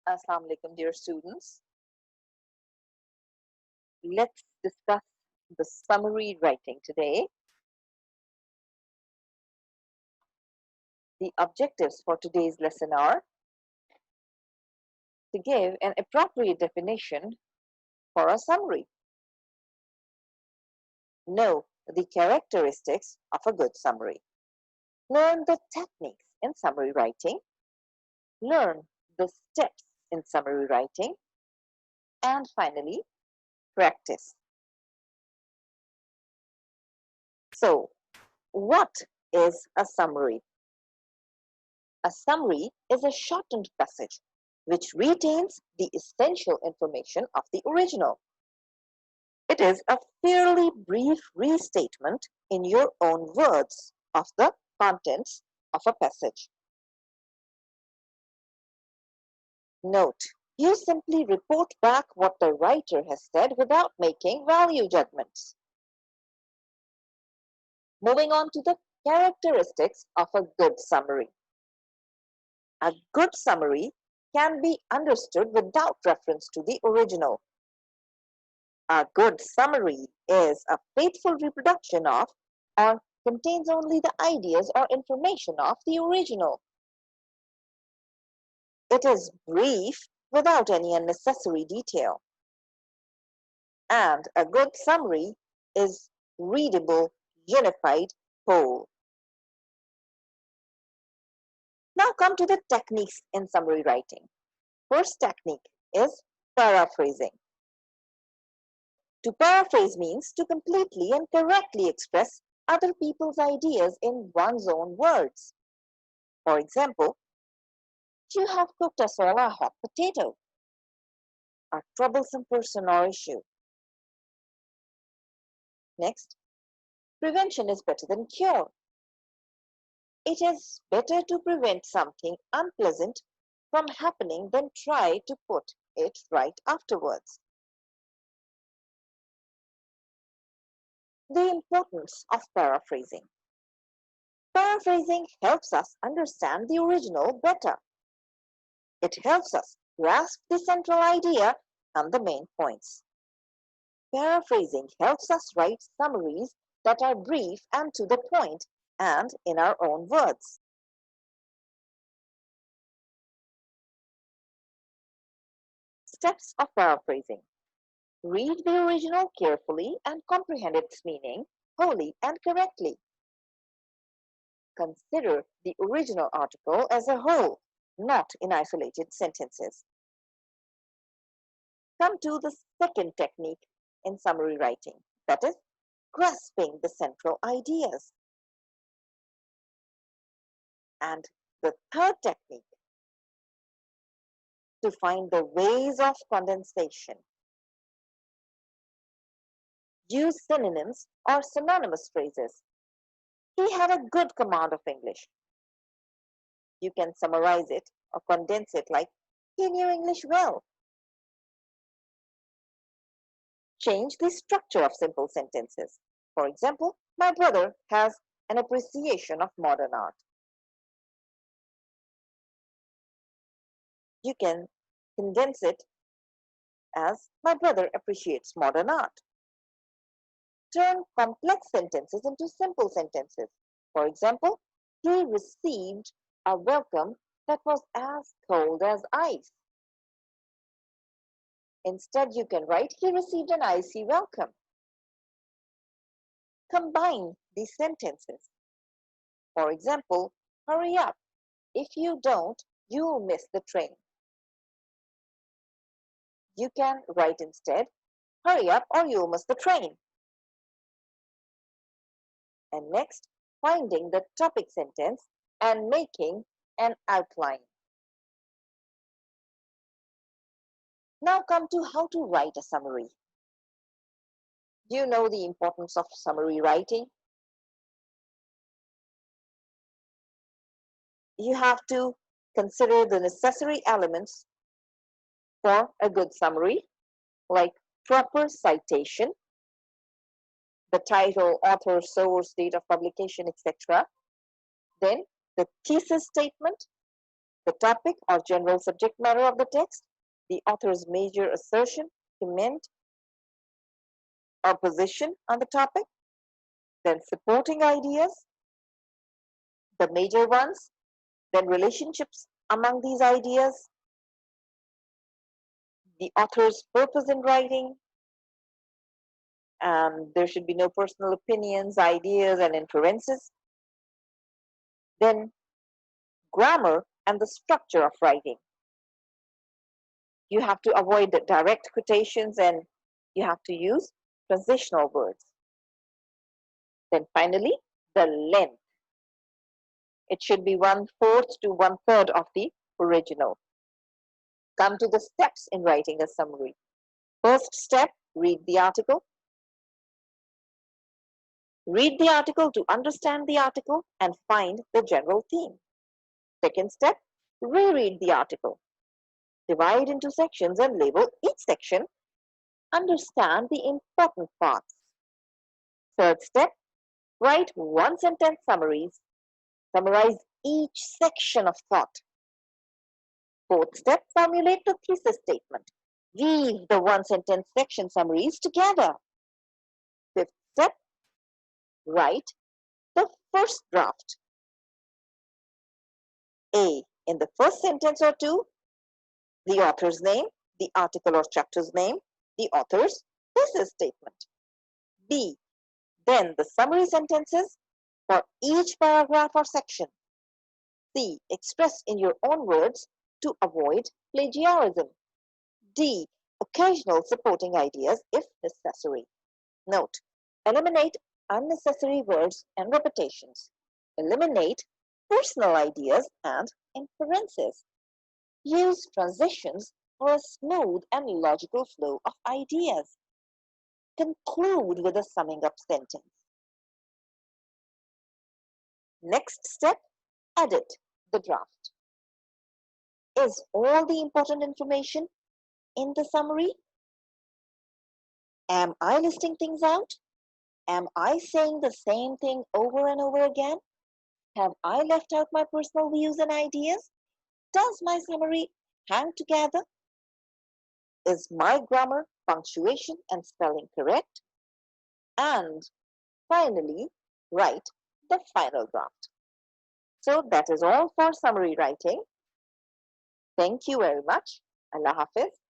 Assalamu alaikum, dear students. Let's discuss the summary writing today. The objectives for today's lesson are to give an appropriate definition for a summary. Know the characteristics of a good summary. Learn the techniques in summary writing. Learn the steps in summary writing. And finally, practice. So, what is a summary? A summary is a shortened passage which retains the essential information of the original. It is a fairly brief restatement in your own words of the contents of a passage. Note, you simply report back what the writer has said without making value judgments. Moving on to the characteristics of a good summary. A good summary can be understood without reference to the original. A good summary is a faithful reproduction of or contains only the ideas or information of the original. It is brief without any unnecessary detail. And a good summary is readable, unified whole. Now come to the techniques in summary writing. First technique is paraphrasing. To paraphrase means to completely and correctly express other people's ideas in one's own words. For example, you have cooked us all a hot potato, a troublesome person or issue. Next, prevention is better than cure. It is better to prevent something unpleasant from happening than try to put it right afterwards. The importance of paraphrasing. Paraphrasing helps us understand the original better. It helps us grasp the central idea and the main points. Paraphrasing helps us write summaries that are brief and to the point and in our own words. Steps of paraphrasing. Read the original carefully and comprehend its meaning wholly and correctly. Consider the original article as a whole, not in isolated sentences. Come to the second technique in summary writing, that is, grasping the central ideas. And the third technique, to find the ways of condensation. Use synonyms or synonymous phrases. He had a good command of English. You can summarize it or condense it like, he knew English well. Change the structure of simple sentences. For example, my brother has an appreciation of modern art. You can condense it as, my brother appreciates modern art. Turn complex sentences into simple sentences. For example, he received a welcome that was as cold as ice. Instead, you can write, he received an icy welcome. Combine these sentences. For example, hurry up. If you don't, you'll miss the train. You can write instead, hurry up or you'll miss the train. And next, finding the topic sentence and making an outline. Now come to how to write a summary. Do you know the importance of summary writing? You have to consider the necessary elements for a good summary, like proper citation, the title, author, source, date of publication, etc. Then the thesis statement, the topic or general subject matter of the text, the author's major assertion, comment, or position on the topic, then supporting ideas, the major ones, then relationships among these ideas, the author's purpose in writing, and there should be no personal opinions, ideas, and inferences. Then grammar and the structure of writing. You have to avoid the direct quotations and you have to use transitional words. Then finally, the length. It should be 1/4 to 1/3 of the original. Come to the steps in writing a summary. First step, read the article. Read the article to understand the article and find the general theme. Second step, reread the article. Divide into sections and label each section. Understand the important parts. Third step, write one-sentence summaries. Summarize each section of thought. Fourth step, formulate the thesis statement. Weave the one-sentence section summaries together. Fifth step, write the first draft. A. In the first sentence or two, the author's name, the article or chapter's name, the author's thesis statement. B. Then the summary sentences for each paragraph or section. C. Express in your own words to avoid plagiarism. D. Occasional supporting ideas if necessary. Note, eliminate unnecessary words and repetitions. Eliminate personal ideas and inferences. Use transitions for a smooth and logical flow of ideas. Conclude with a summing up sentence. Next step, edit the draft. Is all the important information in the summary? Am I listing things out? Am I saying the same thing over and over again? Have I left out my personal views and ideas? Does my summary hang together? Is my grammar, punctuation, and spelling correct? And finally, write the final draft. So that is all for summary writing. Thank you very much. Allah Hafiz.